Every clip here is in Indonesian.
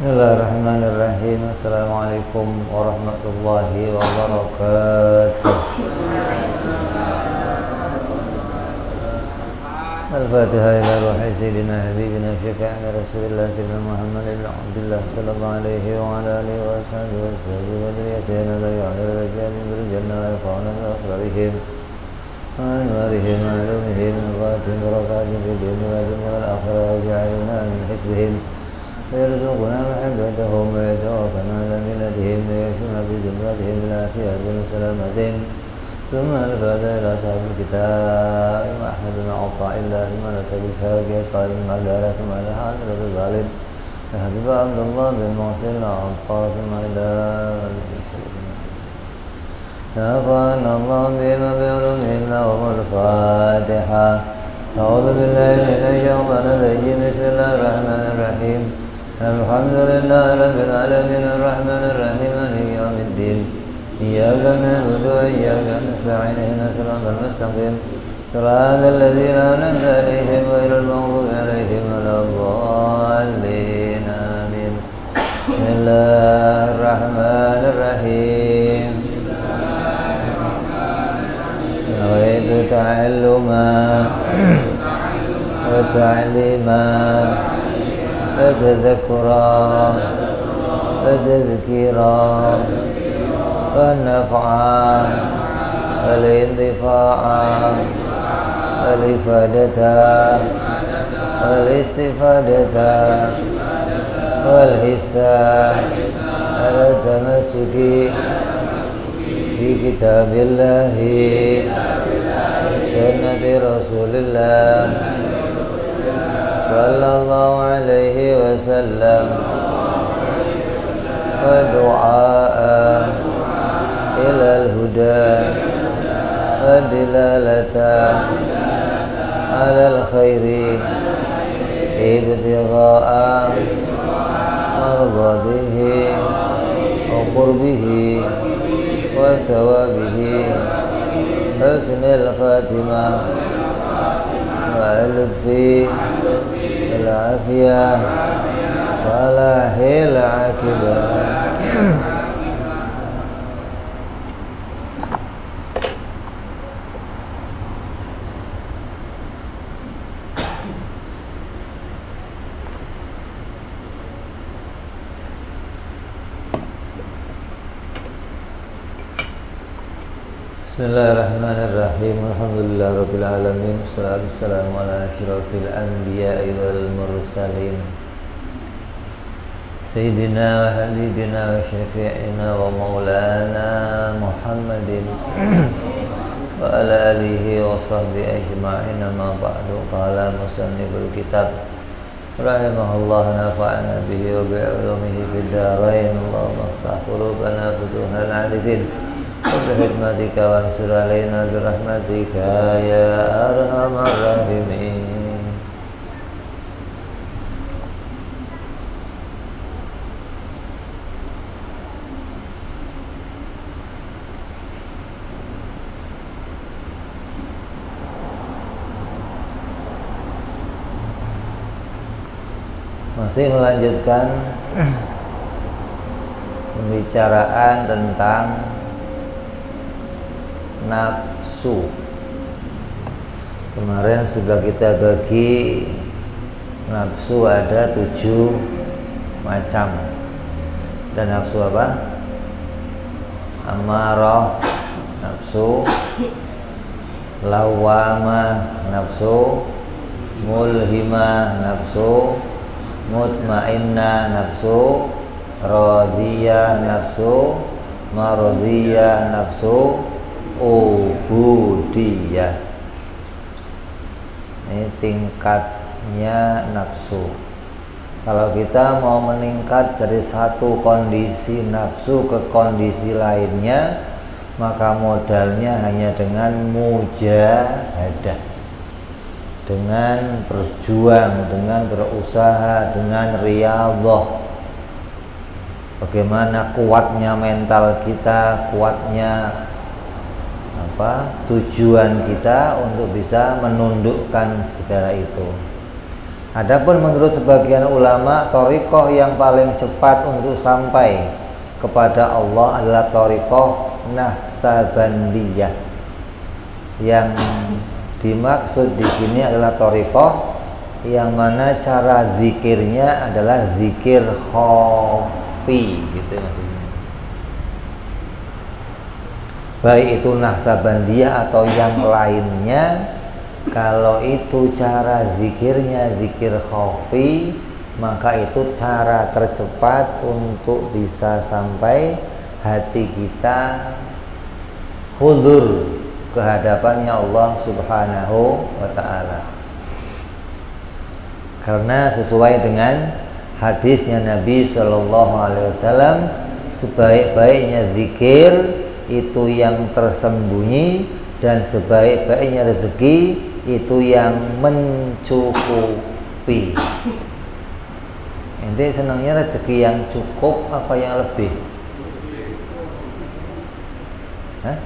Bismillahirrahmanirrahim. Assalamualaikum warahmatullahi wabarakatuh. Al-Fatihah ila ruhi sayyidina habibina syafi'ina rasulillah sayyidina Muhammad ibn Abdullah sallallahu alaihi wa ala alihi wa sahbihi wa sallam wa dhurriyyatina la ya'lamu rajalin bil jannah wa yaqawna bi asrarihim wa anwarihim wa alumihim wa batin barakatin fid dunya wal akhirah wa ja'alna min hisbihim ويرزقنا محبتهم ويتوفنا على ملتهم ويكشفنا بزمرتهم بالعافية وسلامتهم ثم الفاتحة إلى أصحاب الكتاب أحمد بن عطاء الله ثم نتبع بالخير يسقى بن مدارة ثم إلى حضرة الظالم حبيب عبد الله بن محسن العطاء ثم إلى نفعنا الله بهم بعلومهم لهم الفاتحة أعوذ بالله من الشيطان الرجيم بسم الله الرحمن الرحيم الحمد لله رب العالمين الرحمن الرحيم مالك يوم الدين إياك نعبد وإياك نستعين اهدنا الصراط المستقيم صراط الذين أنعمت عليهم غير المغضوب عليهم ولا الضالين آمين بسم الله الرحمن الرحيم نويت تعلما وتعليما وتذكرا وتذكيرا والنفعا والانتفاعا والإفادة والاستفادة والحثا على التمسك بكتاب الله سنة رسول الله صلى الله عليه وسلم ودعاء إلى الهدى ودلالة على الخير ابتغاء مرضاته وقربه وثوابه حسن الخاتمة واللطف والعافية صلاح العاقبة. Bismillahirrahmanirrahim. Alhamdulillah rabbil alamin. Wassalatu wassalamu ala asyrafil anbiya'i wal mursalin Sayyidina wa habibina wa syafi'ina wa maulana Muhammadin wa ala alihi wa sahbihi ajma'in. Ma ba'du. Qala musanniful kitab rahimahullah nafa'ana bihi wa bi'ulumihi fid darain. Allahumma iftah qulubana futuhal arifin وبحكمتك وانصر علينا برحمتك يا أرحم الراحمين. Masih melanjutkan pembicaraan tentang nafsu. Kemarin sudah kita bagi nafsu ada 7 macam. Dan nafsu apa? Amarah, nafsu lawamah, nafsu mulhimah, nafsu mutmainnah, nafsu radiyah, nafsu maradiyah, nafsu ubudiyah. Ini tingkatnya nafsu. Kalau kita mau meningkat dari satu kondisi nafsu ke kondisi lainnya, maka modalnya hanya dengan mujahadah, dengan berjuang, dengan berusaha, dengan riyadhah. Bagaimana kuatnya mental kita, kuatnya tujuan kita untuk bisa menundukkan segala itu. Adapun menurut sebagian ulama, thariqah yang paling cepat untuk sampai kepada Allah adalah thariqah Naqsabandiyah. Yang dimaksud di sini adalah thariqah yang mana cara zikirnya adalah zikir khafi gitu maksudnya. Baik itu Naqsabandiyah atau yang lainnya, kalau itu cara zikirnya zikir khafi, maka itu cara tercepat untuk bisa sampai hati kita hudur ke hadapannya Allah Subhanahu wa ta'ala. Karena sesuai dengan hadisnya Nabi Shallallahu Alaihi Wasallam, sebaik-baiknya zikir itu yang tersembunyi, dan sebaik-baiknya rezeki itu yang mencukupi. Ente senangnya rezeki yang cukup apa yang lebih? Hah?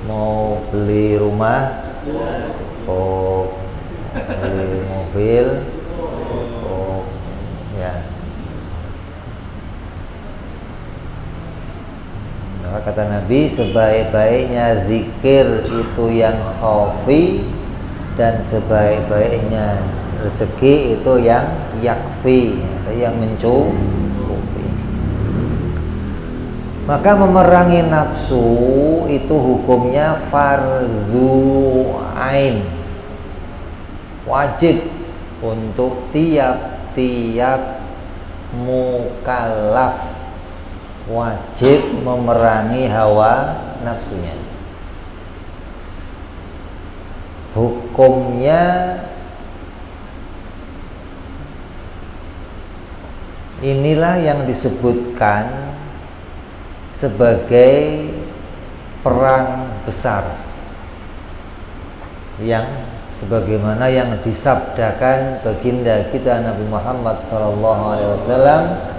Mau beli rumah cukup, beli mobil cukup, ya. Kata Nabi, sebaik-baiknya zikir itu yang khafi, dan sebaik-baiknya rezeki itu yang yakfi, yang mencukupi. Maka memerangi nafsu itu hukumnya fardhu ain, wajib untuk tiap-tiap mukallaf, wajib memerangi hawa nafsunya. Hukumnya inilah yang disebutkan sebagai perang besar, yang sebagaimana yang disabdakan baginda kita Nabi Muhammad SAW,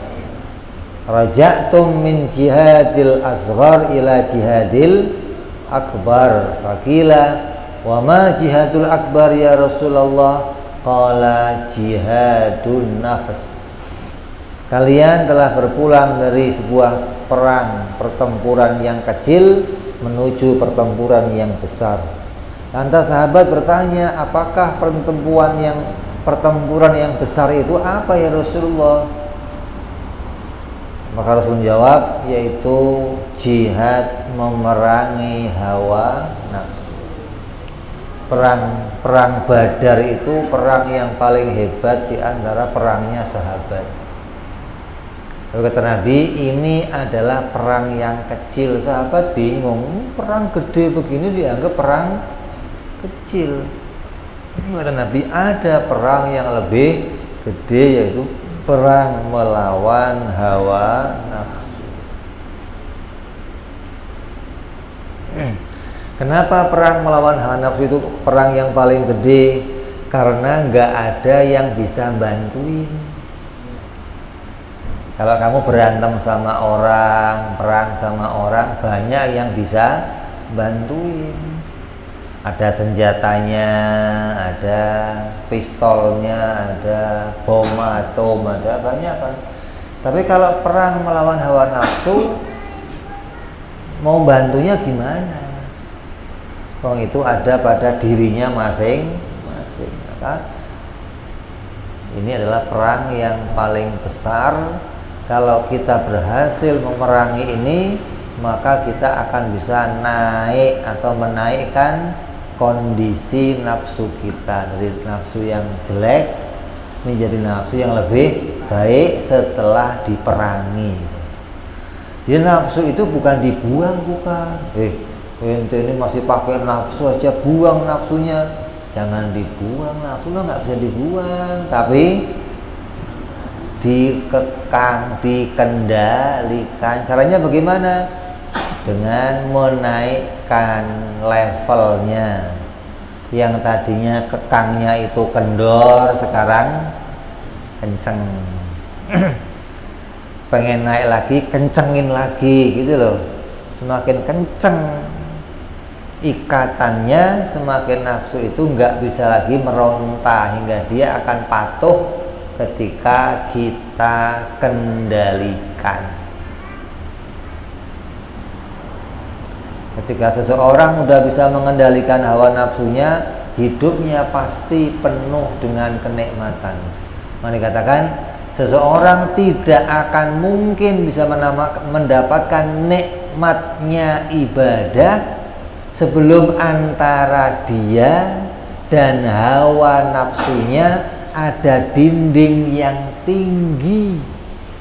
raja'tum min jihadil asghar ila jihadil akbar. Faqila wa ma jihadul akbar ya Rasulullah? Qala jihadun nafs. Kalian telah berpulang dari sebuah pertempuran yang kecil menuju pertempuran yang besar. Lantas sahabat bertanya, apakah pertempuran yang besar itu apa ya Rasulullah? Maka Rasul menjawab, yaitu jihad memerangi hawa nafsu. Perang Badar itu perang yang paling hebat di antara perangnya sahabat. Lalu kata Nabi, ini adalah perang yang kecil. Sahabat bingung, perang gede begini dianggap perang kecil. Kata Nabi, ada perang yang lebih gede, yaitu perang melawan hawa nafsu. Kenapa perang melawan hawa nafsu itu perang yang paling gede? Karena nggak ada yang bisa bantuin. Kalau kamu berantem sama orang, perang sama orang, banyak yang bisa bantuin. Ada senjatanya, ada pistolnya, ada bom atom, ada banyak kan. Tapi kalau perang melawan hawa nafsu, mau bantunya gimana? Wong itu ada pada dirinya masing-masing. Maka ini adalah perang yang paling besar. Kalau kita berhasil memerangi ini, maka kita akan bisa naik atau menaikkan kondisi nafsu kita dari nafsu yang jelek menjadi nafsu yang lebih baik setelah diperangi. Jadi nafsu itu bukan dibuang, bukan. Ente ini masih pakai nafsu aja, buang nafsunya. Jangan dibuang, nafsu nggak bisa dibuang, tapi dikekang, dikendalikan. Caranya bagaimana? Dengan menaikkan levelnya. Yang tadinya kekangnya itu kendor, sekarang kenceng. Pengen naik lagi, kencengin lagi gitu loh. Semakin kenceng ikatannya, semakin nafsu itu nggak bisa lagi meronta hingga dia akan patuh ketika kita kendalikan. Ketika seseorang udah bisa mengendalikan hawa nafsunya, hidupnya pasti penuh dengan kenikmatan. Maka dikatakan seseorang tidak akan mungkin bisa mendapatkan nikmatnya ibadah sebelum antara dia dan hawa nafsunya ada dinding yang tinggi,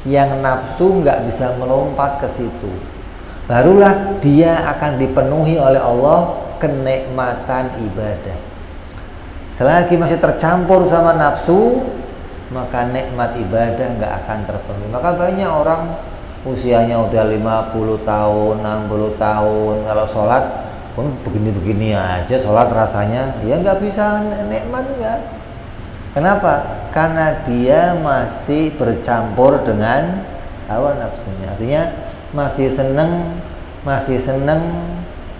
yang nafsu nggak bisa melompat ke situ. Barulah dia akan dipenuhi oleh Allah kenikmatan ibadah. Selagi masih tercampur sama nafsu, maka nikmat ibadah nggak akan terpenuhi. Maka banyak orang usianya udah 50 tahun, 60 tahun, kalau sholat pun begini-begini aja, sholat rasanya ya nggak bisa nikmat, enggak. Kenapa? Karena dia masih bercampur dengan hawa nafsunya. Artinya masih seneng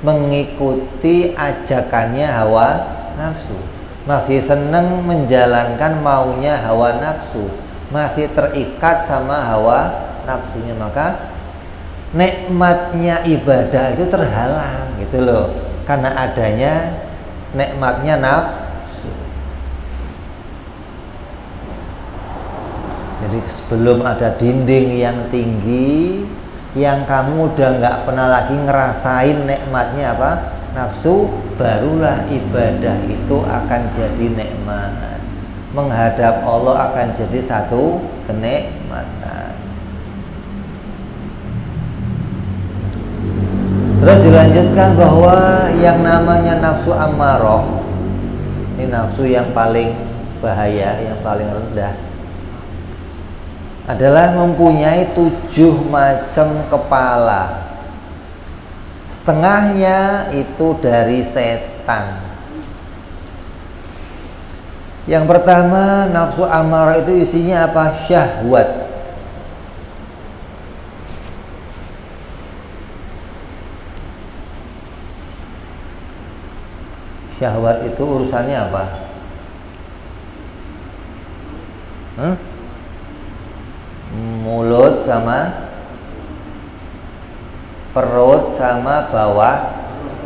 mengikuti ajakannya hawa nafsu, masih seneng menjalankan maunya hawa nafsu, masih terikat sama hawa nafsunya. Maka nikmatnya ibadah itu terhalang gitu loh, karena adanya nikmatnya nafsu. Jadi sebelum ada dinding yang tinggi, yang kamu udah nggak pernah lagi ngerasain nikmatnya apa? Nafsu, barulah ibadah itu akan jadi nikmat. Menghadap Allah akan jadi satu kenikmatan. Terus dilanjutkan bahwa yang namanya nafsu ammarah, ini nafsu yang paling bahaya, yang paling rendah, adalah mempunyai 7 macam kepala. Setengahnya itu dari setan. Yang pertama, nafsu ammarah itu isinya apa? Syahwat. Syahwat itu urusannya apa? Mulut sama perut sama bawah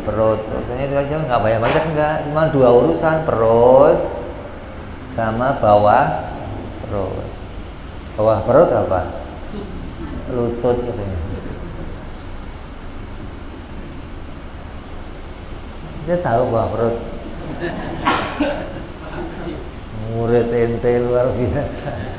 perut. Urusannya itu aja, nggak banyak-banyak, enggak. Cuma 2 urusan, perut sama bawah perut. Bawah perut apa? Lutut gitu ya. Dia tahu bawah perut. Murid ente luar biasa.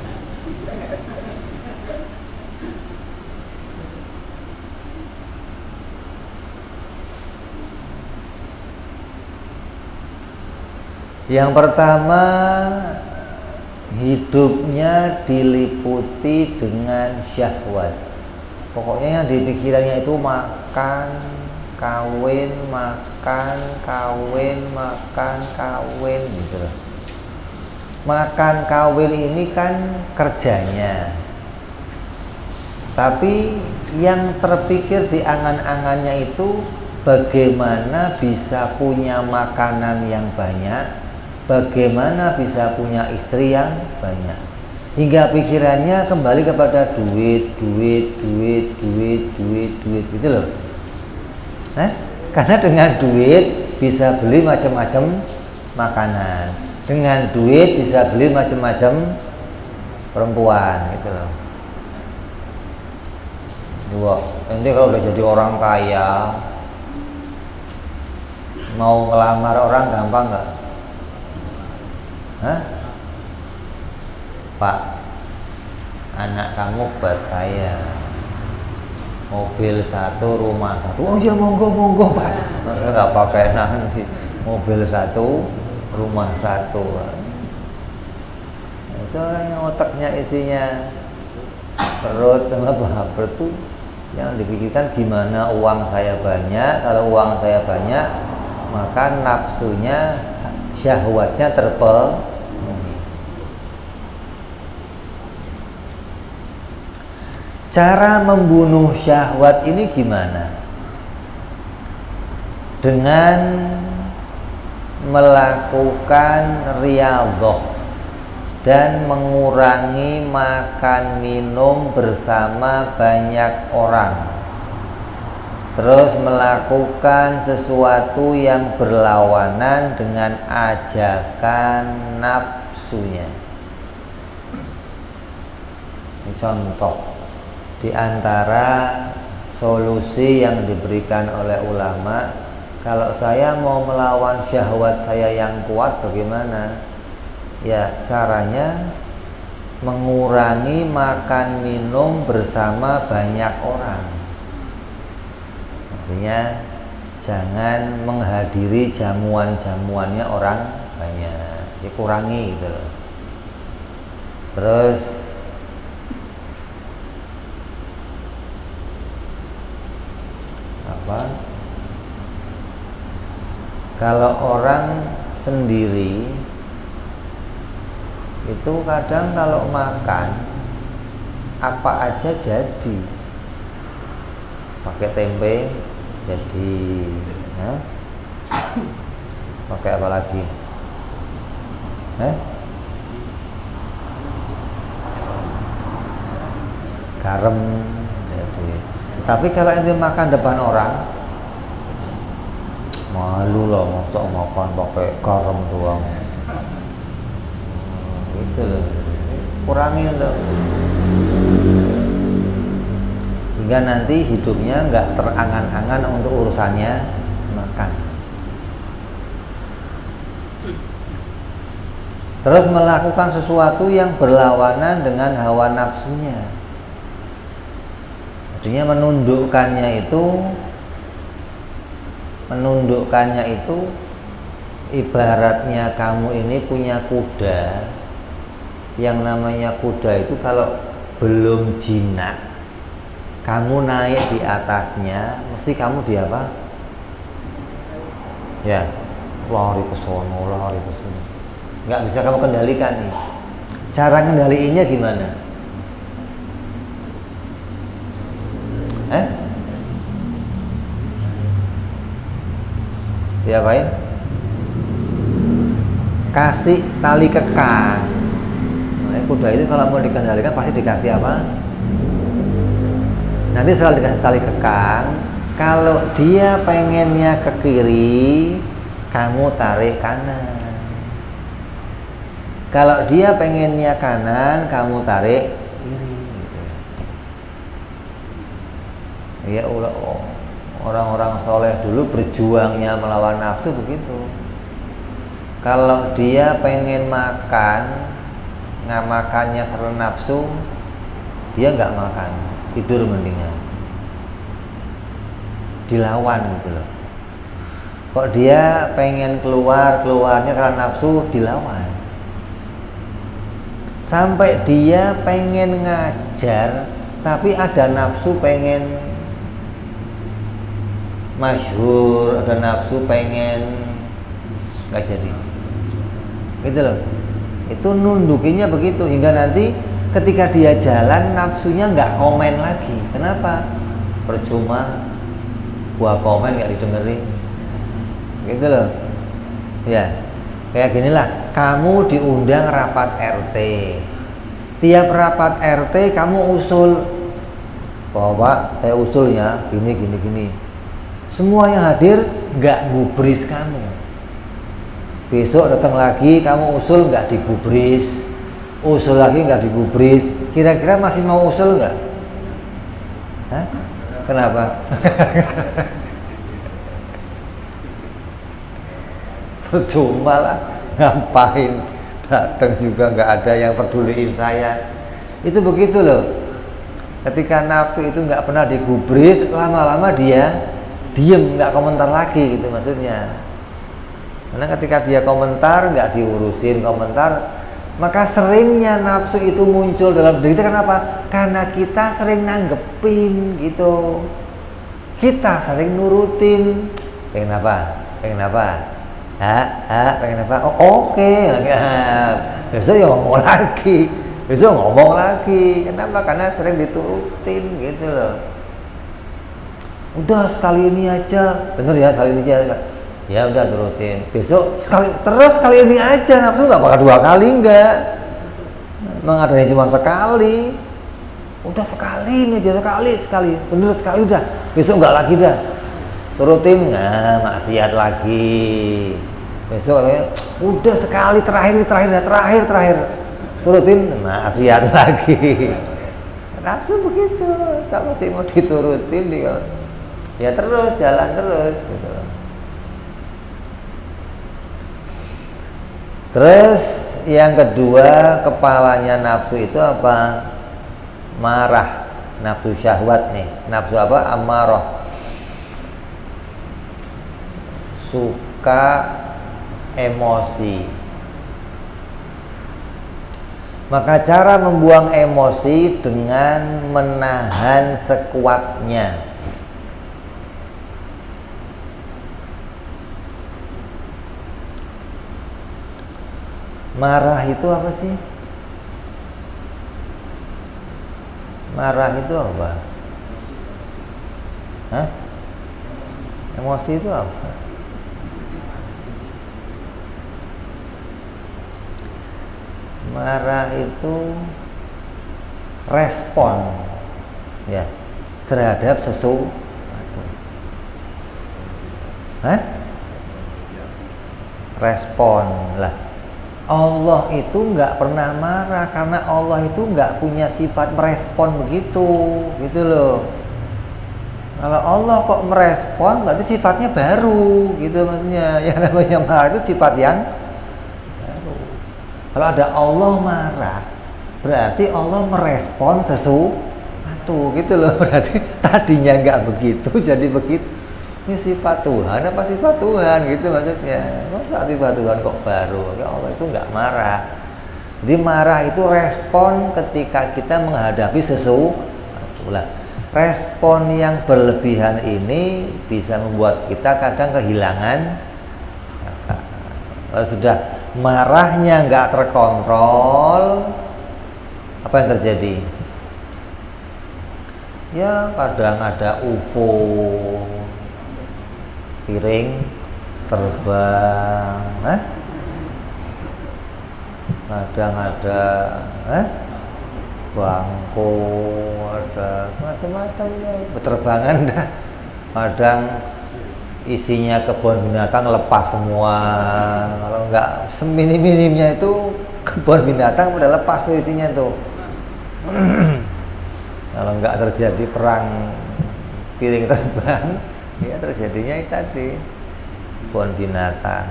Yang pertama, hidupnya diliputi dengan syahwat. Pokoknya yang di pikirannya itu makan, kawin, makan, kawin, makan, kawin gitu loh. Makan kawin ini kan kerjanya, tapi yang terpikir di angan-angannya itu bagaimana bisa punya makanan yang banyak, bagaimana bisa punya istri yang banyak, hingga pikirannya kembali kepada duit gitu loh. Karena dengan duit bisa beli macam-macam makanan, dengan duit bisa beli macam-macam perempuan gitu loh. Nanti kalau udah jadi orang kaya, mau ngelamar orang gampang nggak? Pak, anak kamu buat saya mobil 1, rumah 1. Oh iya, monggo Pak. Masa nggak pakai nanti mobil 1, rumah 1. Itu orang yang otaknya isinya perut sama baper tuh, yang dipikirkan gimana uang saya banyak. Kalau uang saya banyak, maka nafsunya, syahwatnya terpenuhi. Cara membunuh syahwat ini gimana? dengan melakukan riyadhah dan mengurangi makan minum bersama banyak orang, terus melakukan sesuatu yang berlawanan dengan ajakan nafsunya. Ini contoh di antara solusi yang diberikan oleh ulama. Kalau saya mau melawan syahwat saya yang kuat, bagaimana? Ya, caranya mengurangi makan minum bersama banyak orang. Artinya jangan menghadiri jamuan-jamuannya orang banyak, dikurangi gitu loh. Terus apa? Kalau orang sendiri itu kadang kalau makan apa aja jadi, pakai tempe jadi, ya? Pakai apa lagi? Garam jadi. Tapi kalau ente makan depan orang, malu lah, masa makan pakai garam doang. Gitu loh, kurangin loh, hingga nanti hidupnya nggak terangan-angan untuk urusannya makan. Terus melakukan sesuatu yang berlawanan dengan hawa nafsunya, artinya menundukkannya itu ibaratnya kamu ini punya kuda. Yang namanya kuda itu kalau belum jinak, kamu naik di atasnya, mesti kamu di apa? Ya, lari ke sono, lari ke sini. Nggak bisa kamu kendalikan nih. Cara kendaliinnya gimana? Diapain? Kasih tali kekang. Kuda itu kalau mau dikendalikan pasti dikasih apa? Nanti setelah dikasih tali kekang, kalau dia pengennya ke kiri, kamu tarik kanan. Kalau dia pengennya kanan, kamu tarik kiri. Ya orang-orang soleh dulu berjuangnya melawan nafsu begitu. Kalau dia pengen makan, nggak makannya karena nafsu, dia nggak makan, tidur mendingan, dilawan gitu loh. Kok dia pengen keluarnya karena nafsu, dilawan. Sampai dia pengen ngajar, tapi ada nafsu pengen masyhur, ada nafsu pengen nggak jadi, gitu loh. Itu nundukinya begitu, hingga nanti ketika dia jalan nafsunya nggak komen lagi. Kenapa? Percuma gua komen nggak didengerin, gitu loh. Ya, kayak ginilah, kamu diundang rapat RT. Tiap rapat RT kamu usul, Bapak saya usulnya gini. Semua yang hadir nggak gubris kamu. Besok datang lagi kamu usul nggak digubris, usul lagi nggak digubris. Kira-kira masih mau usul nggak? Kenapa? Percuma lah, ngapain datang juga nggak ada yang peduliin saya. Itu begitu loh. Ketika nafsu itu nggak pernah digubris, lama-lama dia diem, nggak komentar lagi gitu maksudnya. Karena ketika dia komentar, nggak diurusin komentar, maka seringnya nafsu itu muncul dalam diri kita. Kenapa? Karena kita sering nanggepin gitu, kita sering nurutin. Pengen apa? Pengen apa? Pengen apa? Oh, oke. Besok ya ngomong lagi, besok ngomong lagi. Kenapa? Karena sering diturutin gitu loh. Udah sekali ini aja, bener ya, sekali ini aja. Ya udah turutin. Besok sekali ini aja, nafsu nggak bakal 2 kali, enggak. Memang adanya cuma sekali. Udah sekali ini aja, sekali. Bener sekali udah. Besok nggak lagi dah. Turutin, nah maksiat lagi. Besok udah sekali terakhir. Turutin, maksiat lagi. Nafsu begitu, sama sih mau diturutin dia. Ya terus jalan terus gitu loh. Terus yang kedua, kepalanya nafsu itu apa? Marah, nafsu syahwat nih. Nafsu apa? Amarah. Suka emosi. Maka cara membuang emosi dengan menahan sekuatnya. Marah itu apa sih? Marah itu apa? Hah? Emosi itu apa? Marah itu respon ya terhadap sesuatu. Hah? Respon lah. Allah itu nggak pernah marah karena Allah itu nggak punya sifat merespon begitu, gitu loh. Kalau Allah kok merespon, berarti sifatnya baru, gitu maksudnya. Yang namanya marah itu sifat yang baru. Kalau ada Allah marah, berarti Allah merespon sesuatu, gitu loh. Berarti tadinya nggak begitu, jadi begitu. Ini sifat Tuhan apa sifat Tuhan gitu maksudnya. Masa sifat Tuhan kok baru? Ya Allah itu nggak marah. Jadi marah itu respon ketika kita menghadapi sesuatu. Respon yang berlebihan ini bisa membuat kita kadang kehilangan. Kalau sudah marahnya nggak terkontrol, apa yang terjadi? Ya kadang ada UFO, piring terbang, kadang ada bangku, ada macam-macam berterbangan dah. Kadang isinya kebun binatang lepas semua. Kalau nggak seminim-minimnya itu kebun binatang udah lepas tuh isinya tuh. Kalau nggak terjadi perang piring terbang, ya terjadinya itu tadi kebun binatang.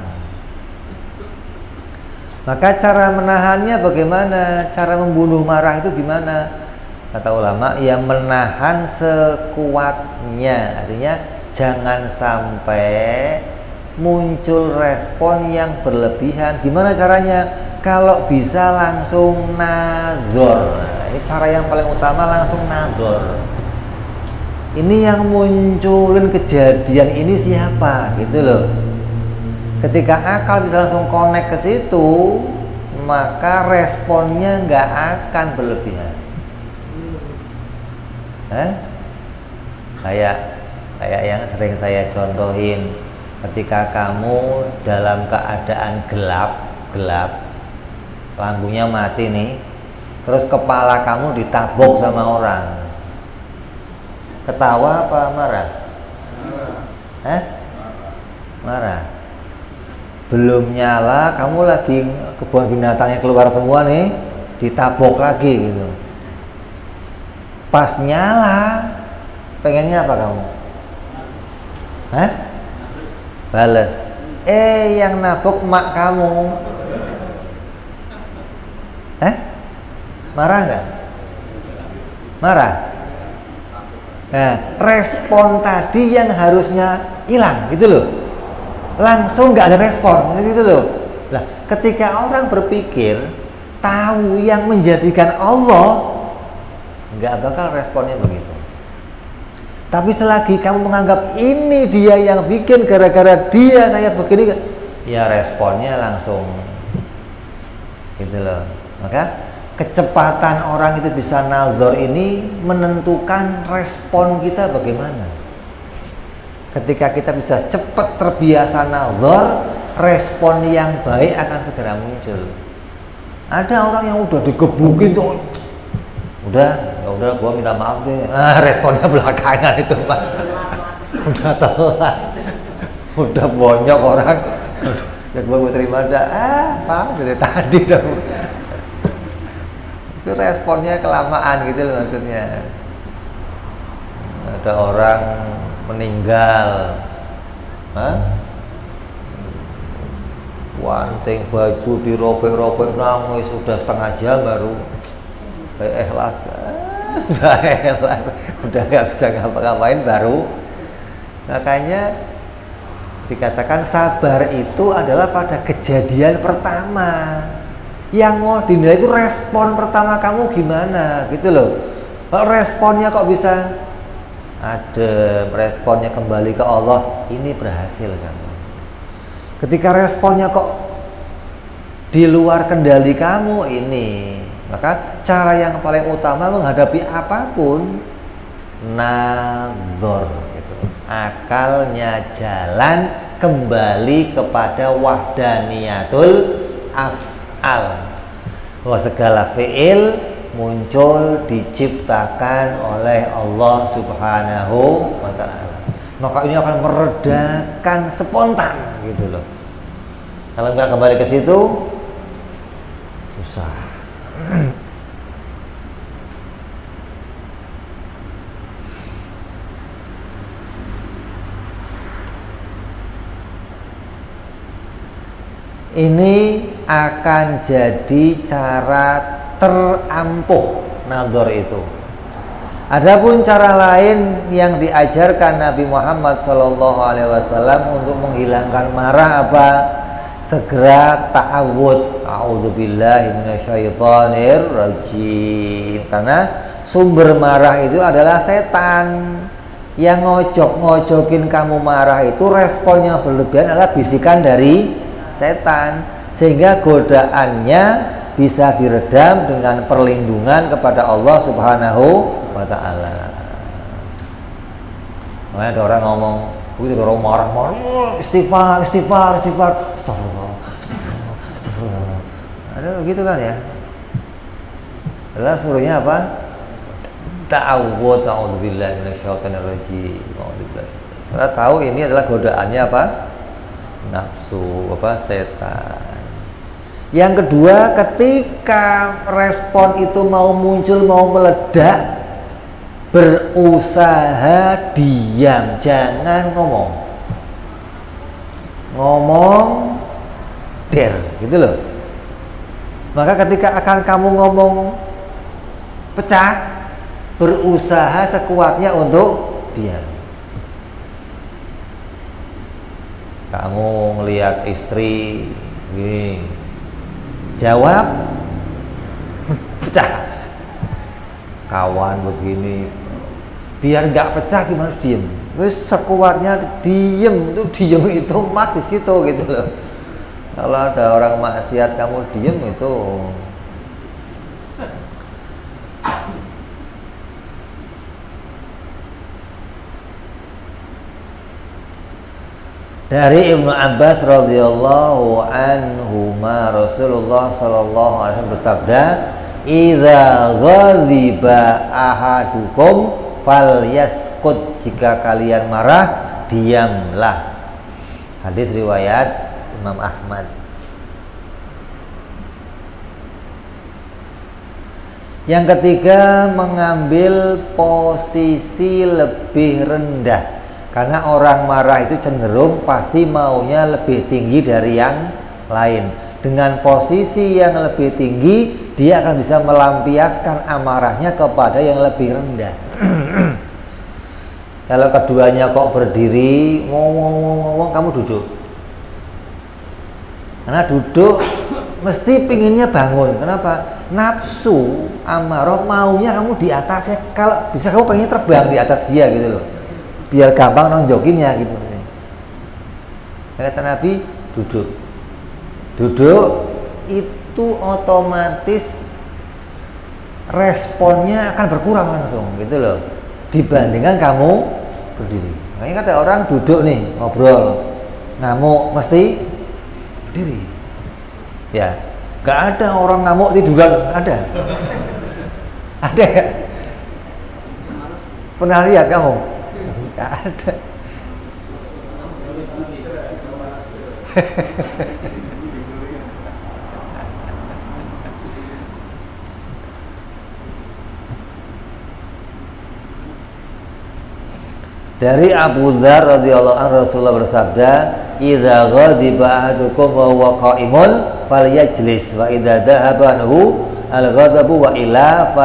Maka cara menahannya bagaimana? Cara membunuh marah itu gimana? Kata ulama, ya menahan sekuatnya. Artinya jangan sampai muncul respon yang berlebihan. Gimana caranya? Kalau bisa langsung nadzor. Nah, ini cara yang paling utama, langsung nadzor. Ini yang munculin kejadian ini siapa? Gitu loh. Ketika akal bisa langsung connect ke situ, maka responnya nggak akan berlebihan. Kayak yang sering saya contohin, ketika kamu dalam keadaan gelap, lampunya mati nih, terus kepala kamu ditabok sama orang, ketawa apa marah? Marah. Belum nyala, kamu lagi kebun binatangnya keluar semua nih, ditabok lagi gitu. Pas nyala, pengennya apa kamu? Bales. Yang nabok mak kamu. Marah nggak? Marah. Nah, respon tadi yang harusnya hilang gitu loh. Langsung nggak ada respon gitu loh. Nah, ketika orang berpikir tahu yang menjadikan Allah, nggak bakal responnya begitu. Tapi selagi kamu menganggap ini dia yang bikin, gara-gara dia saya begini, ya responnya langsung gitu loh. Maka kecepatan orang itu bisa nazar ini menentukan respon kita bagaimana. Ketika kita bisa cepat terbiasa nazar, respon yang baik akan segera muncul. Ada orang yang udah digebukin tuh, udah, ya udah, gua minta maaf deh. Responnya belakangan itu, Pak. Udah telat, udah bonyok orang. Ya gua terima dah. Pak, dari tadi dong. Itu responnya kelamaan gitu loh maksudnya. Ada orang meninggal, wanting baju dirobek-robek, nangis sudah setengah jam baru ikhlas. Udah nggak bisa ngapa-ngapain baru. Makanya dikatakan sabar itu adalah pada kejadian pertama. Yang mau dinilai itu respon pertama kamu gimana gitu loh. Kalau responnya kok bisa ada, responnya kembali ke Allah, ini berhasil kamu. Ketika responnya kok di luar kendali kamu, ini maka cara yang paling utama menghadapi apapun nadzor gitu. Akalnya jalan kembali kepada wahdaniyatul af'al, bahwa segala fi'il muncul diciptakan oleh Allah Subhanahu wa ta'ala. Maka ini akan meredakan spontan gitu loh. Kalau nggak kembali ke situ susah. Ini akan jadi cara terampuh nazar itu. Adapun cara lain yang diajarkan Nabi Muhammad SAW untuk menghilangkan marah apa? Segera ta'awud. A'udzubillahi minasyaitonirrajim. Karena sumber marah itu adalah setan. Yang ngojok-ngojokin kamu marah itu responnya berlebihan adalah bisikan dari setan, sehingga godaannya bisa diredam dengan perlindungan kepada Allah Subhanahu wa ta'ala. Makanya ada orang ngomong, begitu orang marah-marah, istighfar, astagfirullah. Ada begitu kan ya? Adalah suruhnya apa? Ta'awud, a'udzubillahi minasyaitonirrajim. Kita tahu ini adalah godaannya apa? Nafsu, setan. Yang kedua, ketika respon itu mau muncul, mau meledak, berusaha diam, jangan ngomong. Ngomong gitu loh. Maka ketika akan kamu ngomong pecah, berusaha sekuatnya untuk diam. Kamu ngelihat istri gini, jawab, pecah. Kawan begini, biar nggak pecah gimana harus diem. Terus sekuatnya diem, itu mas di situ gitu loh. Kalau ada orang maksiat kamu diem itu dari Ibnu Abbas radhiyallahu anhuma, Rasulullah sallallahu alaihi wasallam bersabda, "Idza ghadiba ahadukum falyaskut." Jika kalian marah, diamlah. Hadis riwayat Imam Ahmad. Yang ketiga, mengambil posisi lebih rendah. Karena orang marah itu cenderung pasti maunya lebih tinggi dari yang lain. Dengan posisi yang lebih tinggi, dia akan bisa melampiaskan amarahnya kepada yang lebih rendah. Kalau keduanya kok berdiri, ngomong, kamu duduk. Karena duduk mesti pinginnya bangun. Kenapa? Nafsu, amarah, maunya kamu di atasnya. Kalau bisa kamu pengen terbang di atas dia gitu loh, biar gampang nonjokinnya gitu. Kata Nabi, duduk itu otomatis responnya akan berkurang langsung gitu loh, dibandingkan kamu berdiri. Makanya ada orang duduk nih ngobrol, ngamuk mesti berdiri. Ya, nggak ada orang ngamuk tiduran, ada. Ada ya? Pernah lihat kamu? Nggak ada. Dari Abu Dzar radhiyallahu anhu Rasulullah bersabda, "Idza ghadiba ahadukum wa huwa qa'imun falyajlis wa idza dhahaba anhu al-ghadabu wa ila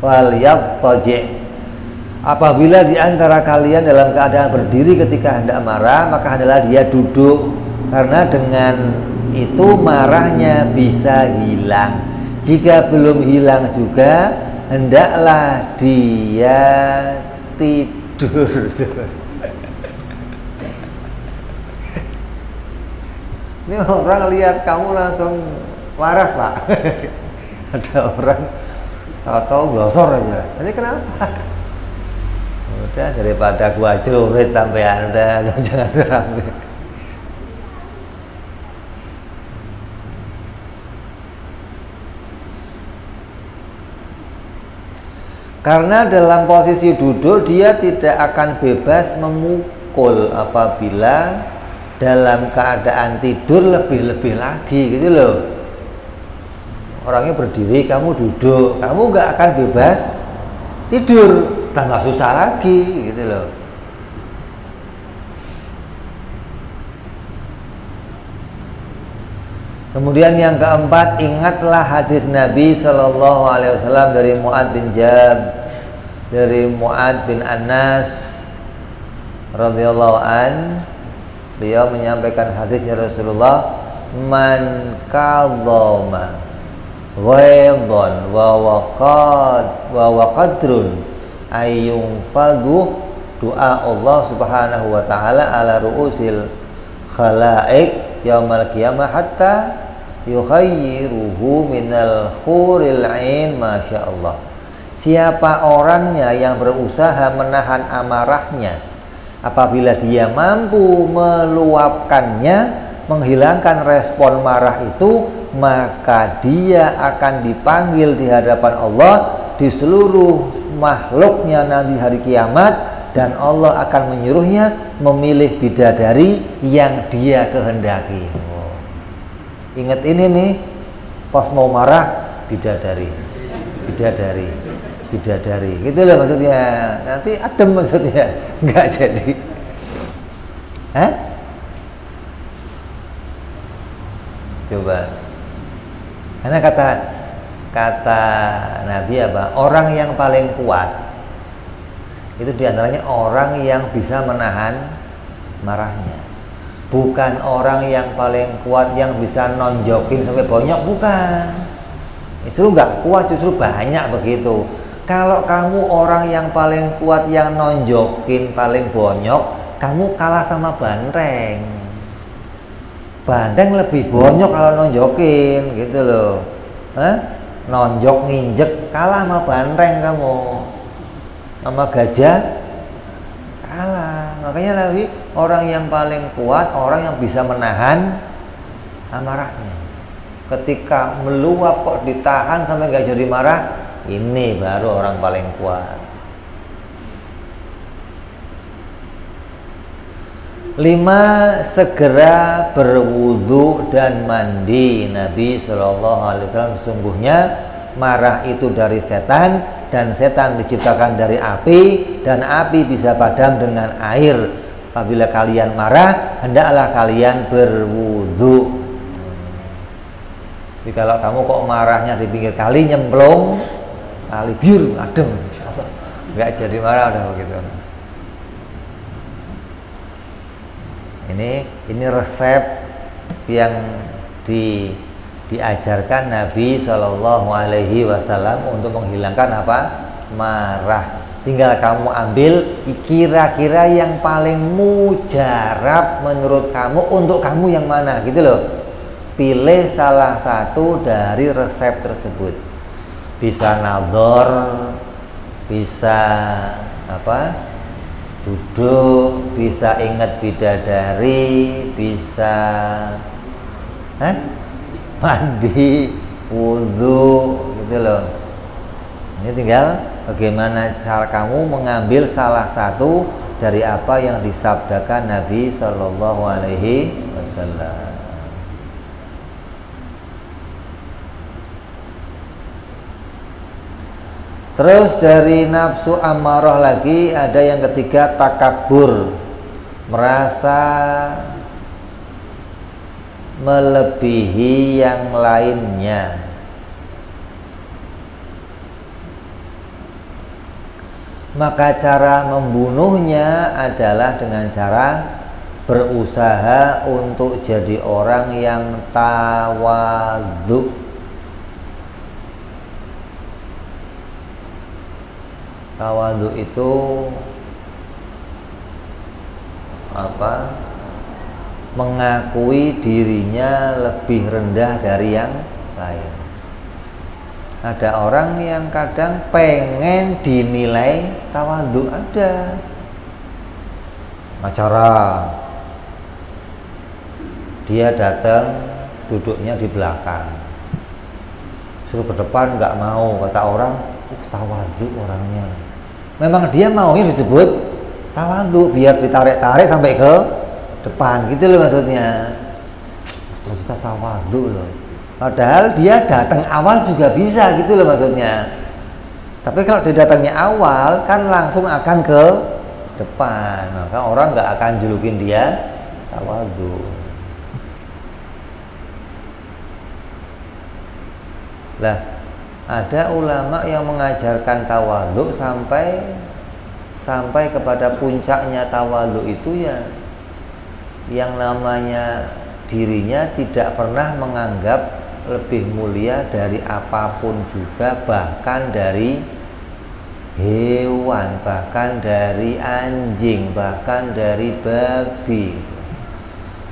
falyattaji." Apabila di antara kalian dalam keadaan berdiri ketika hendak marah, maka hendaklah dia duduk, karena dengan itu marahnya bisa hilang. Jika belum hilang juga, hendaklah dia tidur. Ini orang lihat kamu langsung waras, Pak. Ada orang tahu-tahu glosor aja. Ini kenapa? Udah, daripada gua celurit sampai Anda, jangan rame. Karena dalam posisi duduk dia tidak akan bebas memukul, apabila dalam keadaan tidur lebih-lebih lagi gitu loh. Orangnya berdiri, kamu duduk, kamu nggak akan bebas tidur, tambah susah lagi gitu loh. Kemudian yang keempat, ingatlah hadis Nabi Shallallahu Alaihi Wasallam dari Mu'ad bin Anas radhiyallahu an. Beliau menyampaikan hadisnya Rasulullah, man kadhama ghaidhan wa waqadrun ayyun fadhu doa Allah Subhanahu wa taala ala ru'usil khalaik yaumal qiyamah hatta yukhayyiruhu minal khuril ain, masya Allah. Siapa orangnya yang berusaha menahan amarahnya, apabila dia mampu meluapkannya, menghilangkan respon marah itu, maka dia akan dipanggil di hadapan Allah di seluruh makhluknya nanti hari kiamat, dan Allah akan menyuruhnya memilih bidadari yang dia kehendaki. Ingat ini nih, pas mau marah bidadari, gitu loh maksudnya. Nanti adem maksudnya, nggak jadi. Hah? Coba. Karena kata Nabi apa? Orang yang paling kuat itu diantaranya orang yang bisa menahan marahnya. Bukan orang yang paling kuat yang bisa nonjokin sampai bonyok, bukan. Justru nggak kuat, justru banyak begitu. Kalau kamu orang yang paling kuat yang nonjokin paling bonyok, kamu kalah sama banteng. Banteng lebih bonyok kalau nonjokin gitu loh. Nonjok nginjek kalah sama banteng kamu. Sama gajah kalah. Makanya Nabi, orang yang paling kuat, orang yang bisa menahan amarahnya. Ketika meluap kok ditahan sampai nggak jadi marah, ini baru orang paling kuat. 5. Segera berwudu dan mandi. Nabi Shallallahu Alaihi Wasallam, sesungguhnya marah itu dari setan, dan setan diciptakan dari api, dan api bisa padam dengan air. Apabila kalian marah, hendaklah kalian berwudu. Jadi kalau kamu kok marahnya di pinggir kali, nyemplung kali biur, adem, nggak jadi marah udah begitu. Ini resep yang diajarkan Nabi Shallallahu Alaihi Wasallam untuk menghilangkan apa? Marah. Tinggal kamu ambil kira-kira yang paling mujarab menurut kamu, untuk kamu yang mana gitu loh. Pilih salah satu dari resep tersebut. Bisa nador, bisa duduk, bisa ingat bidadari, bisa mandi, wudhu gitu loh. Ini tinggal bagaimana cara kamu mengambil salah satu dari apa yang disabdakan Nabi Shallallahu Alaihi Wasallam. Terus dari nafsu amarah lagi ada yang ketiga, takabur, merasa melebihi yang lainnya. Maka cara membunuhnya adalah dengan cara berusaha untuk jadi orang yang tawadhu. Tawadhu itu mengakui dirinya lebih rendah dari yang lain. Ada orang yang kadang pengen dinilai tawadhu, ada acara dia datang duduknya di belakang, suruh ke depan nggak mau, kata orang tawadhu orangnya. Memang dia maunya disebut tawadhu biar ditarik-tarik sampai ke depan gitu loh maksudnya. Terus kita tawadhu loh. Padahal dia datang awal juga bisa gitu loh maksudnya. Tapi kalau dia datangnya awal kan langsung akan ke depan, maka orang nggak akan julukin dia tawadhu. Lah, ada ulama yang mengajarkan tawadhu sampai kepada puncaknya tawadhu itu ya yang namanya dirinya tidak pernah menganggap lebih mulia dari apapun juga, bahkan dari hewan, bahkan dari anjing, bahkan dari babi.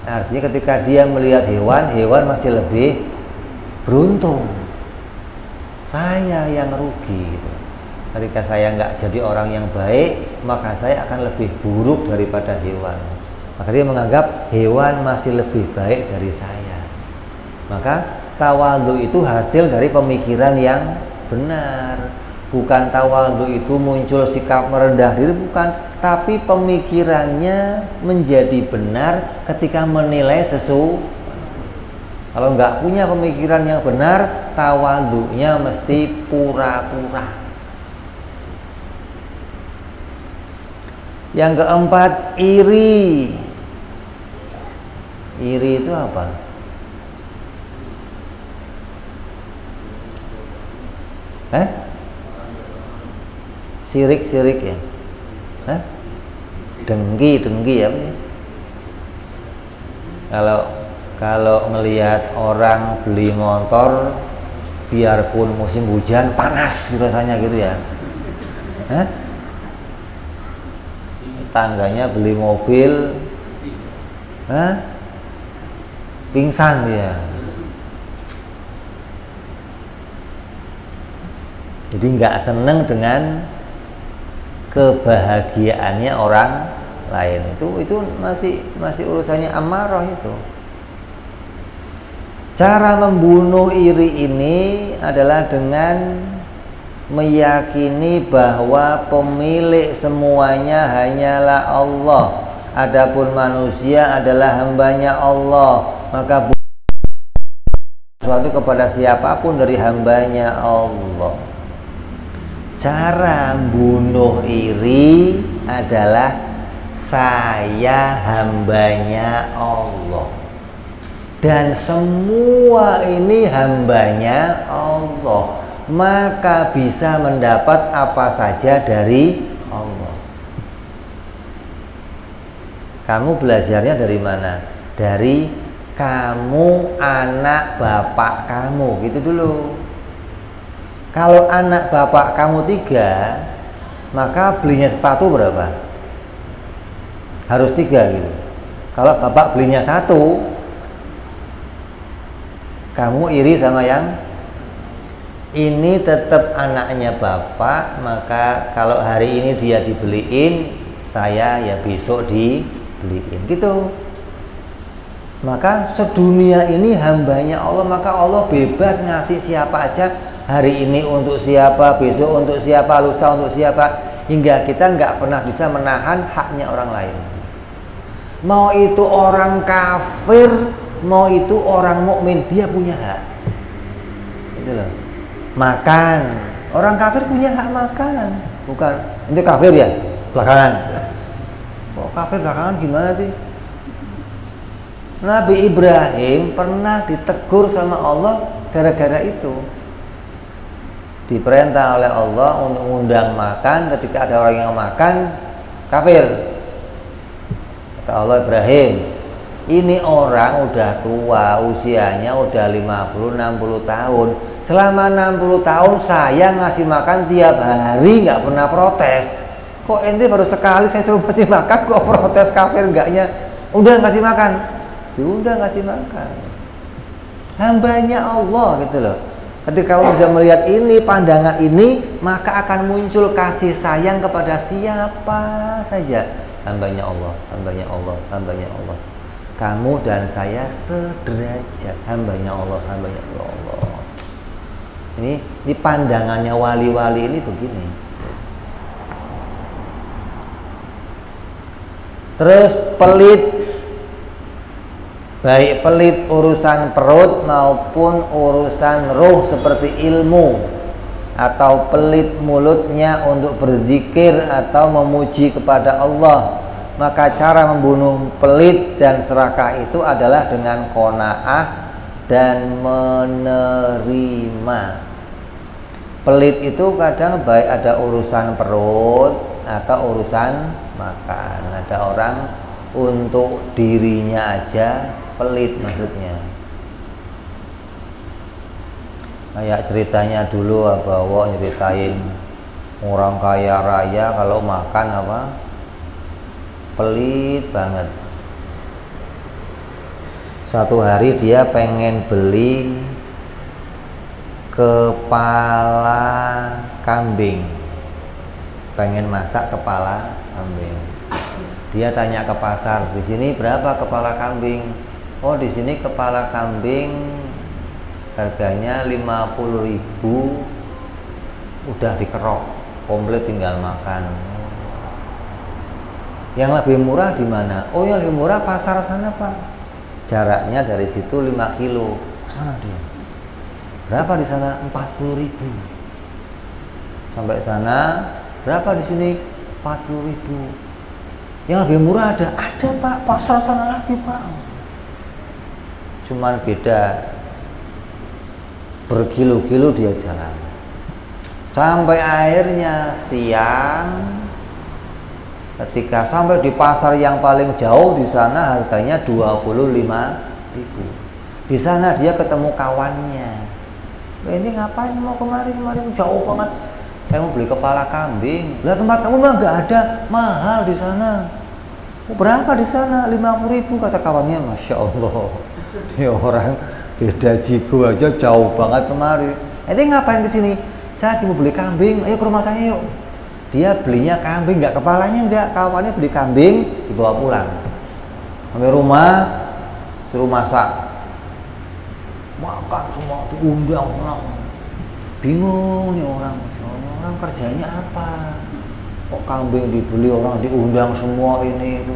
Artinya ketika dia melihat hewan masih lebih beruntung. Saya yang rugi gitu. Ketika saya nggak jadi orang yang baik, maka saya akan lebih buruk daripada hewan. Maka dia menganggap hewan masih lebih baik dari saya. Maka tawadhu itu hasil dari pemikiran yang benar. Bukan tawadhu itu muncul sikap merendah diri, bukan. Tapi pemikirannya menjadi benar ketika menilai sesuatu. Kalau nggak punya pemikiran yang benar, tawadhunya mesti pura-pura. Yang keempat, iri. Iri itu apa? Sirik ya? Dengki apa ya? Kalau melihat orang beli motor, biarpun musim hujan panas rasanya gitu ya. Tangganya beli mobil, pingsan dia. Jadi nggak seneng dengan kebahagiaannya orang lain. Itu masih urusannya amarah itu. Cara membunuh iri ini adalah dengan meyakini bahwa pemilik semuanya hanyalah Allah. Adapun manusia adalah hambanya Allah. Maka sesuatu kepada siapapun dari hambanya Allah. Cara bunuh iri adalah saya hambanya Allah. Dan semua ini hambanya Allah, maka bisa mendapat apa saja dari Allah. Kamu belajarnya dari mana? Dari kamu anak bapak kamu, gitu dulu. Kalau anak bapak kamu 3, maka belinya sepatu berapa? Harus 3 gitu. Kalau bapak belinya 1, kamu iri sama yang ini tetap anaknya bapak, maka kalau hari ini dia dibeliin, saya ya besok dibeliin gitu. Maka sedunia ini hambanya Allah, maka Allah bebas ngasih siapa aja, hari ini untuk siapa, besok untuk siapa, lusa untuk siapa, hingga kita nggak pernah bisa menahan haknya orang lain. Mau itu orang kafir, mau itu orang mukmin, dia punya hak. Gitu loh. Makan, orang kafir punya hak makan, bukan itu kafir ya belakangan. Kok kafir belakangan gimana sih? Nabi Ibrahim pernah ditegur sama Allah gara-gara itu. Diperintah oleh Allah untuk undang makan, ketika ada orang yang makan kafir. Kata Allah, Ibrahim, ini orang udah tua, usianya udah 50-60 tahun. Selama 60 tahun saya ngasih makan tiap hari, nggak pernah protes. Kok ente baru sekali saya suruh ngasih makan kok protes, kafir enggaknya? Udah ngasih makan, udah ngasih makan. Hambanya Allah gitu loh. Ketika kamu bisa melihat ini, pandangan ini, maka akan muncul kasih sayang kepada siapa saja. Hambanya Allah, hambanya Allah, hambanya Allah. Kamu dan saya sederajat, hambanya Allah, hambanya Allah. Ini pandangannya wali-wali ini begini. Terus pelit, baik pelit urusan perut maupun urusan ruh seperti ilmu, atau pelit mulutnya untuk berzikir atau memuji kepada Allah, maka cara membunuh pelit dan serakah itu adalah dengan qanaah dan menerima. Pelit itu kadang baik ada urusan perut atau urusan makan. Ada orang untuk dirinya aja pelit maksudnya. Kayak ceritanya dulu bahwa nyeritain orang kaya raya kalau makan apa? Pelit banget. Satu hari dia pengen beli kepala kambing, pengen masak kepala kambing. Dia tanya ke pasar, di sini berapa kepala kambing? Oh, di sini kepala kambing harganya 50.000, udah dikerok, komplit tinggal makan. Yang lebih murah di mana? Oh, yang lebih murah pasar sana, Pak. Jaraknya dari situ 5 kilo. Sana dia. Berapa di sana? 40.000. Sampai sana berapa di sini? 40.000. Yang lebih murah ada, Pak, pasar sana lagi, Pak. Cuman beda berkilo-kilo dia jalan. Sampai akhirnya siang, ketika sampai di pasar yang paling jauh di sana harganya 25.000. Di sana dia ketemu kawannya. Ini ngapain mau kemarin jauh banget? Saya mau beli kepala kambing. Lah tempat kamu mah nggak ada, mahal di sana. Oh, berapa di sana? 50.000 kata kawannya. Masya Allah, ini orang beda jigo aja jauh banget kemari. Ini ngapain ke sini? Saya lagi mau beli kambing. Ayo ke rumah saya yuk. Dia belinya kambing, nggak kepalanya nggak. Kawannya beli kambing, dibawa pulang. Sampai rumah, suruh masak. Makan semua diundang orang. Bingung nih orang kerjanya apa? Kok kambing dibeli orang diundang semua ini itu.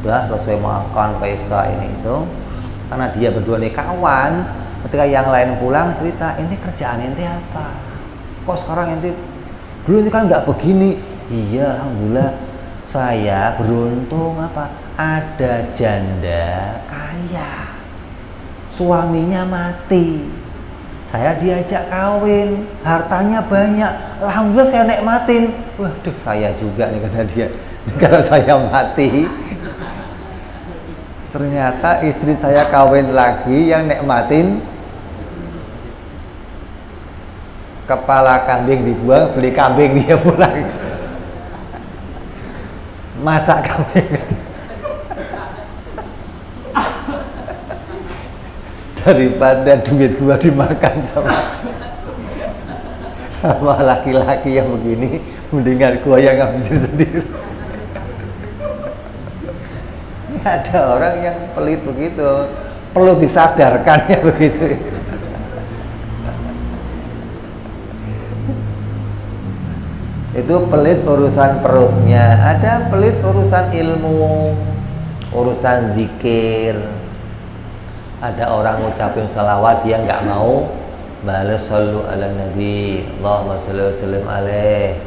Udah selesai makan pesta ini itu, karena dia berdua nih kawan. Ketika yang lain pulang cerita, ini kerjaan ente apa? Kok sekarang ente, dulu ini kan nggak begini. Iya, alhamdulillah saya beruntung apa? Ada janda kaya, suaminya mati, saya diajak kawin, hartanya banyak, alhamdulillah saya nikmatin. Waduh, saya juga nih kata dia, kalau saya mati ternyata istri saya kawin lagi yang nikmatin kepala kambing dibuang, beli kambing dia pulang masak kambing. daripada duit gua dimakan sama laki-laki yang begini, mendingan gua yang ngabisin sendiri. Ada orang yang pelit begitu, perlu disadarkan ya begitu. Itu pelit urusan perutnya, ada pelit urusan ilmu, urusan zikir. Ada orang ngucapin salawat dia nggak mau balas sallu ala nabi Allahumma sholli wa sallim alaih,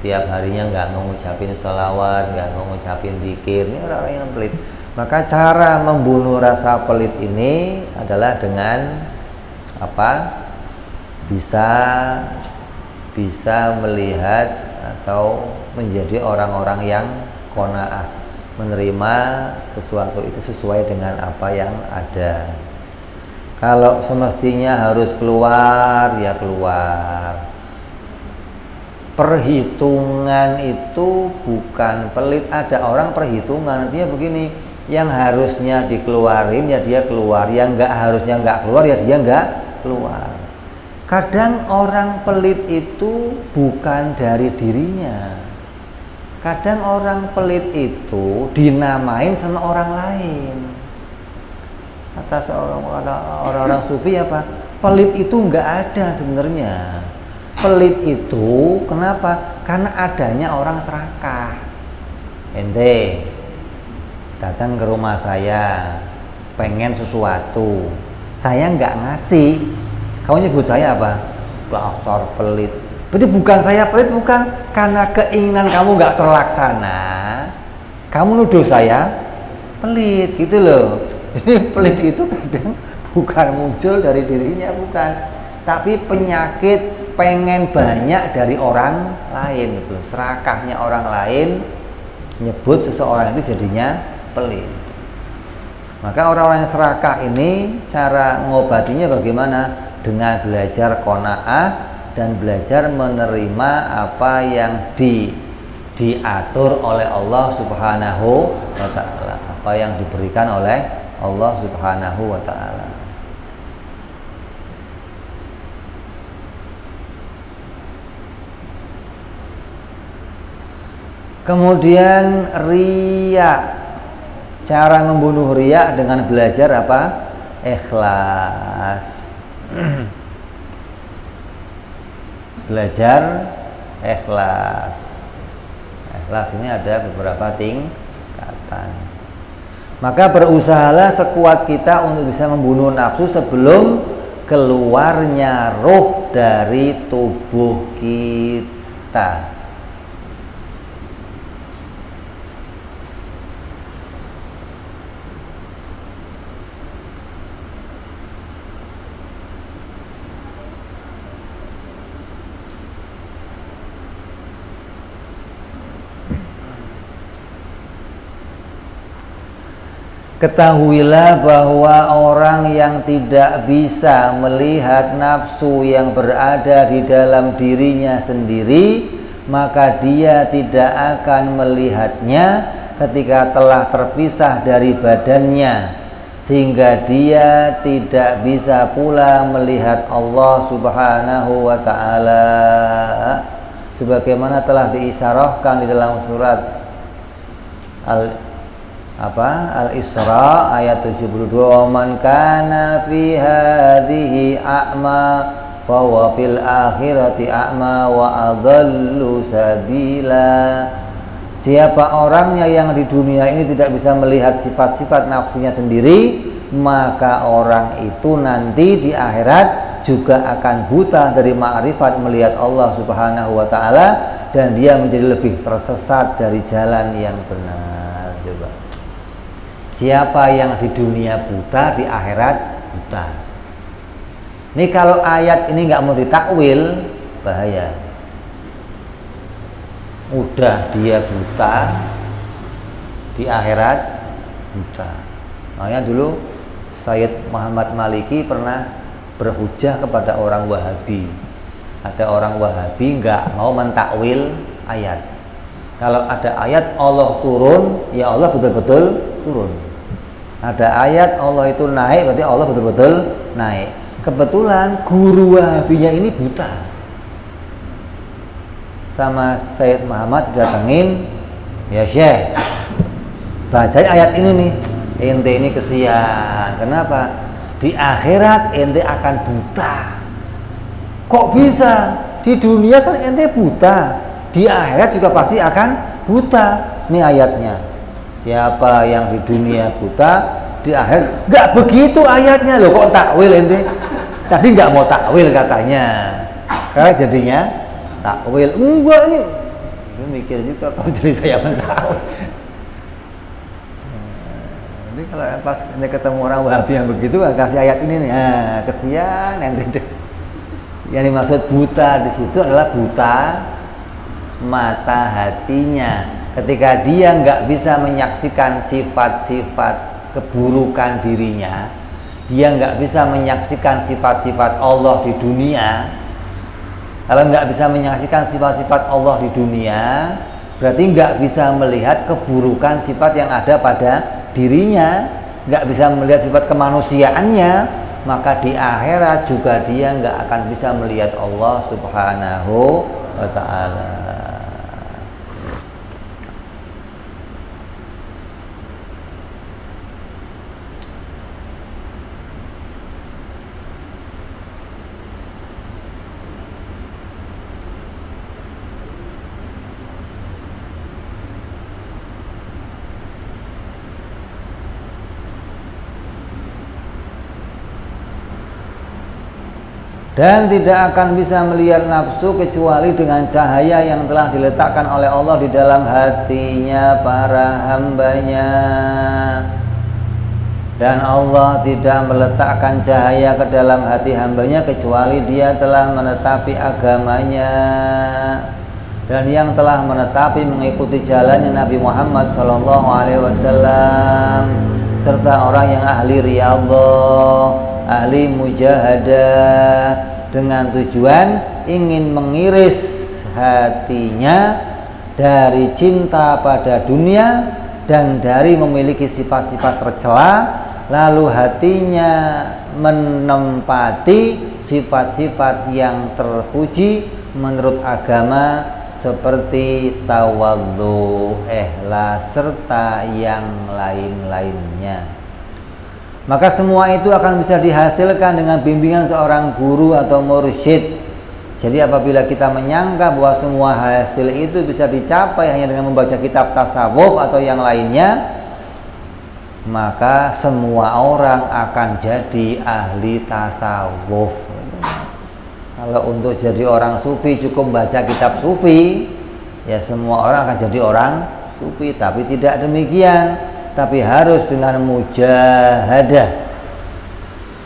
tiap harinya nggak mau ngucapin salawat, nggak mau ngucapin zikir. Ini orang-orang yang pelit. Maka cara membunuh rasa pelit ini adalah dengan apa? Bisa melihat atau menjadi orang-orang yang qanaah, menerima sesuatu itu sesuai dengan apa yang ada. Kalau semestinya harus keluar, ya keluar. Perhitungan itu bukan pelit. Ada orang perhitungan, nantinya begini, yang harusnya dikeluarin ya dia keluar, yang nggak harusnya nggak keluar ya dia nggak keluar. Kadang orang pelit itu bukan dari dirinya. Kadang orang pelit itu dinamain sama orang lain. Kata orang-orang sufi apa? Pelit itu nggak ada sebenarnya. Pelit itu kenapa? Karena adanya orang serakah. Ente datang ke rumah saya, pengen sesuatu, saya nggak ngasih, kamu nyebut saya apa? Dasar pelit. Berarti bukan saya pelit, bukan, karena keinginan kamu nggak terlaksana, kamu nuduh saya pelit, gitu loh. Jadi pelit itu kadang bukan muncul dari dirinya, bukan, tapi penyakit pengen banyak dari orang lain itu, serakahnya orang lain nyebut seseorang itu jadinya pelit. Maka orang-orang yang serakah ini cara ngobatinya bagaimana? Dengan belajar qanaah dan belajar menerima apa yang diatur oleh Allah Subhanahu wa ta'ala, apa yang diberikan oleh Allah Subhanahu wa ta'ala. Kemudian riya. Cara membunuh riya dengan belajar apa? Ikhlas. Belajar ikhlas. Ikhlas ini ada beberapa tingkatan. Maka berusahalah sekuat kita untuk bisa membunuh nafsu sebelum keluarnya ruh dari tubuh kita. Ketahuilah bahwa orang yang tidak bisa melihat nafsu yang berada di dalam dirinya sendiri, maka dia tidak akan melihatnya ketika telah terpisah dari badannya, sehingga dia tidak bisa pula melihat Allah Subhanahu wa ta'ala, sebagaimana telah diisyarahkan di dalam surat Al-Isra ayat 72, "Man kana fi hadhihi a'ma fa huwa fil akhirati a'ma wa adallu sabila." Siapa orangnya yang di dunia ini tidak bisa melihat sifat-sifat nafsunya sendiri, maka orang itu nanti di akhirat juga akan buta dari ma'rifat melihat Allah Subhanahu wa ta'ala, dan dia menjadi lebih tersesat dari jalan yang benar. Coba, siapa yang di dunia buta, di akhirat buta. Ini kalau ayat ini nggak mau ditakwil, bahaya. Udah dia buta, di akhirat buta. Makanya dulu Sayyid Muhammad Maliki pernah berhujah kepada orang Wahabi. Ada orang Wahabi nggak mau mentakwil ayat. Kalau ada ayat Allah turun, ya Allah betul-betul turun. Ada ayat Allah itu naik, berarti Allah betul-betul naik. Kebetulan guru Wahabinya ini buta. Sama Sayyid Muhammad didatengin, ya Syekh, bacain ayat ini nih. Ente ini kesian. Kenapa? Di akhirat ente akan buta. Kok bisa? Di dunia kan ente buta, di akhirat juga pasti akan buta. Ini ayatnya. Siapa yang di dunia buta, di akhirat nggak begitu ayatnya loh. Kok takwil ente? Tadi nggak mau takwil katanya. Sekarang jadinya takwil. Enggak, ini mikir juga kalau jadi saya mentakwil. Jadi kalau pas ente ketemu orang Wahabi yang begitu, kasih ayat ini nih. Nah, kesian ente. Yang dimaksud buta di situ adalah buta mata hatinya. Ketika dia nggak bisa menyaksikan sifat-sifat keburukan dirinya, dia nggak bisa menyaksikan sifat-sifat Allah di dunia. Kalau nggak bisa menyaksikan sifat-sifat Allah di dunia, berarti nggak bisa melihat keburukan sifat yang ada pada dirinya, nggak bisa melihat sifat kemanusiaannya. Maka di akhirat juga dia nggak akan bisa melihat Allah Subhanahu wa ta'ala. Dan tidak akan bisa melihat nafsu kecuali dengan cahaya yang telah diletakkan oleh Allah di dalam hatinya para hambanya. Dan Allah tidak meletakkan cahaya ke dalam hati hambanya kecuali dia telah menetapi agamanya. Dan yang telah menetapi mengikuti jalannya Nabi Muhammad SAW, serta orang yang ahli riyadhah, ahli mujahadah, dengan tujuan ingin mengiris hatinya dari cinta pada dunia dan dari memiliki sifat-sifat tercela, lalu hatinya menempati sifat-sifat yang terpuji menurut agama seperti tawadhu, ikhlas, serta yang lain-lainnya. Maka semua itu akan bisa dihasilkan dengan bimbingan seorang guru atau mursyid. Jadi apabila kita menyangka bahwa semua hasil itu bisa dicapai hanya dengan membaca kitab tasawuf atau yang lainnya, maka semua orang akan jadi ahli tasawuf. Kalau untuk jadi orang sufi cukup baca kitab sufi, ya semua orang akan jadi orang sufi. Tapi tidak demikian. Tapi harus dengan mujahadah.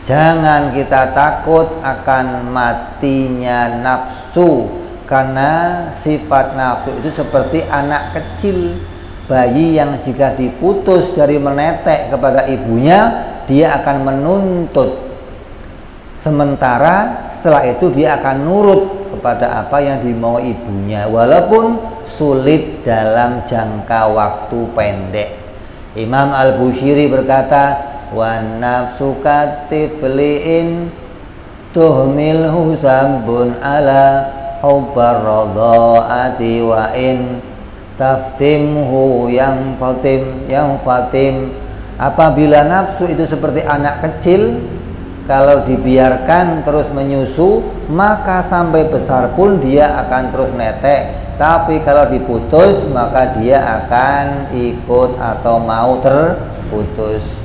Jangan kita takut akan matinya nafsu, karena sifat nafsu itu seperti anak kecil, bayi yang jika diputus dari menetek kepada ibunya, dia akan menuntut. Sementara setelah itu dia akan nurut kepada apa yang dimau ibunya, walaupun sulit dalam jangka waktu pendek. Imam Al-Bushiri berkata, wa nafsu katifli'in tuhmilhu sambun ala hubbar radha'ati wa in taftimhu yang fatim. Apabila nafsu itu seperti anak kecil, kalau dibiarkan terus menyusu, maka sampai besar pun dia akan terus netek. Tapi kalau diputus, maka dia akan ikut atau mau terputus.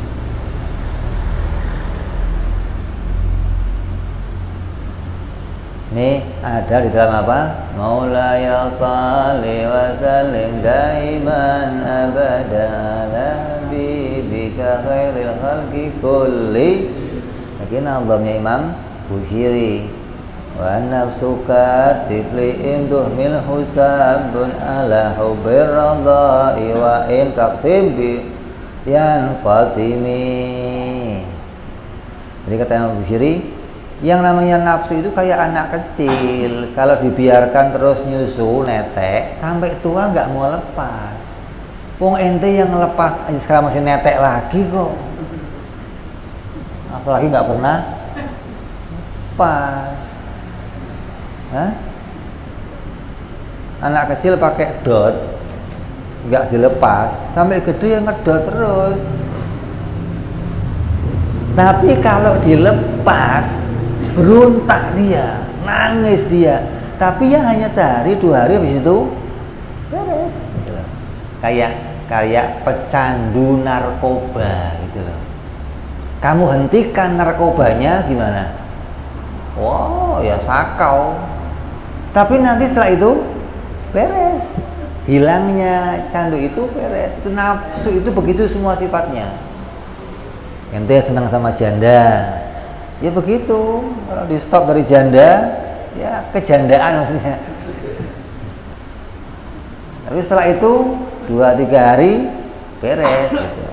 Ini ada di dalam apa? Maulaya salli wa sallim daiman abada ala habibika khairil khalqi kulli. Lagi nazamnya Imam Bushiri. Wa nafsuka tifli'in tuhmil husabun ala hubbir radha'i wa in taqtim bi yan fatimi. Jadi kata Imam Bushiri, yang namanya nafsu itu kayak anak kecil, kalau dibiarkan terus nyusu netek sampai tua nggak mau lepas. Wong ente yang lepas sekarang masih netek lagi kok. apalagi nggak pernah pas. Hah? Anak kecil pakai dot nggak dilepas sampai gede yang ngedot terus. Tapi kalau dilepas berontak dia, nangis dia. Tapi ya hanya sehari 2 hari, habis itu beres. Gitu loh. Kayak pecandu narkoba gitu loh. Kamu hentikan narkobanya gimana? Wow, ya sakau. Tapi nanti setelah itu beres. Hilangnya candu itu beres. Itu nafsu itu begitu semua sifatnya. Ente senang sama janda, ya begitu. Kalau di stop dari janda, ya kejandaan maksudnya. Tapi setelah itu 2-3 hari beres gitu.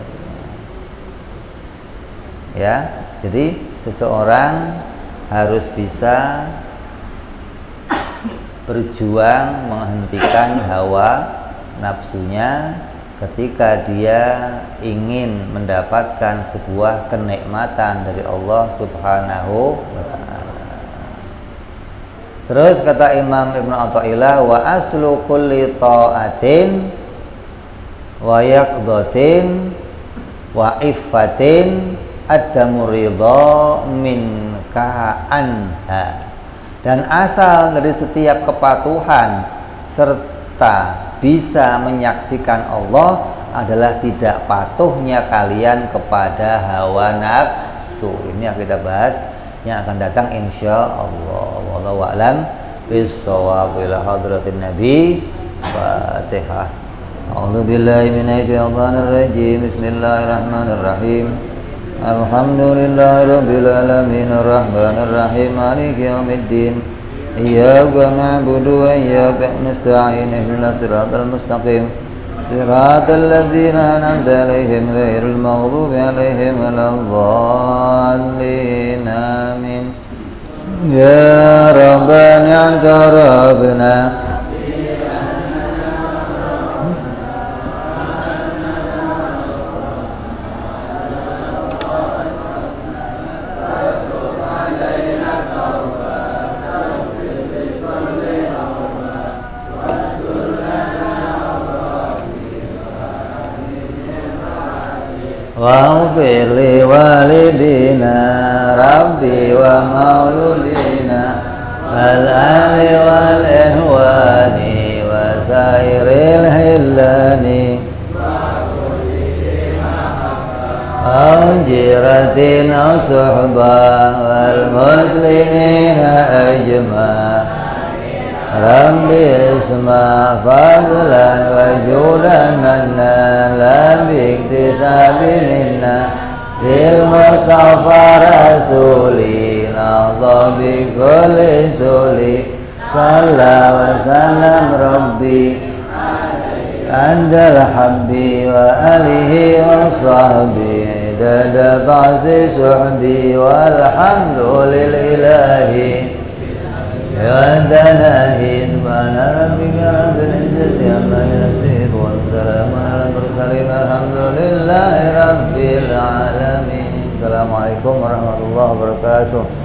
Ya, jadi seseorang harus bisa berjuang menghentikan hawa nafsunya ketika dia ingin mendapatkan sebuah kenikmatan dari Allah Subhanahu wa ta'ala. Terus kata Imam Ibnu Athaillah, wa aslu kulli ta'atin wa yaqdatin wa iffatin adamu ridha min ka'anha. Dan asal dari setiap kepatuhan serta bisa menyaksikan Allah adalah tidak patuhnya kalian kepada hawa nafsu. Ini yang kita bahas yang akan datang insya Allah. Wallahu a'lam bis-shawab. Ila hadratin Nabi. Fatihah. A'udzu billahi minasyaitonir rajim. Bismillahirrahmanirrahim. Alhamdulillahi rabbil alamin arrahmanir rahim maliki yaumiddin. Iyyaka na'budu wa iyyaka nasta'in ihdinas siratal mustaqim siratal ladzina an'amta 'alaihim ghairil maghdubi 'alaihim waladdallin amin. Ya rabbana i'tarafna waghfir li walidina rabbi wa mauludina wal ali wal ihwani wa sairil hillani au jiratin au suhba wal muslimina ajma' Rabbi isma fadlan wa judan manna la biktisabi minna bil mustafa rasuli nadha bi kulli suli salla wa sallam rabbi andal habbi wa alihi wa sahbi dada ta'si suhbi walhamdulillahi وأنتنا سبحان ربك رب العزة عما يصفون وسلام على المرسلين الحمد لله رب العالمين. Assalamualaikum warahmatullahi wabarakatuh.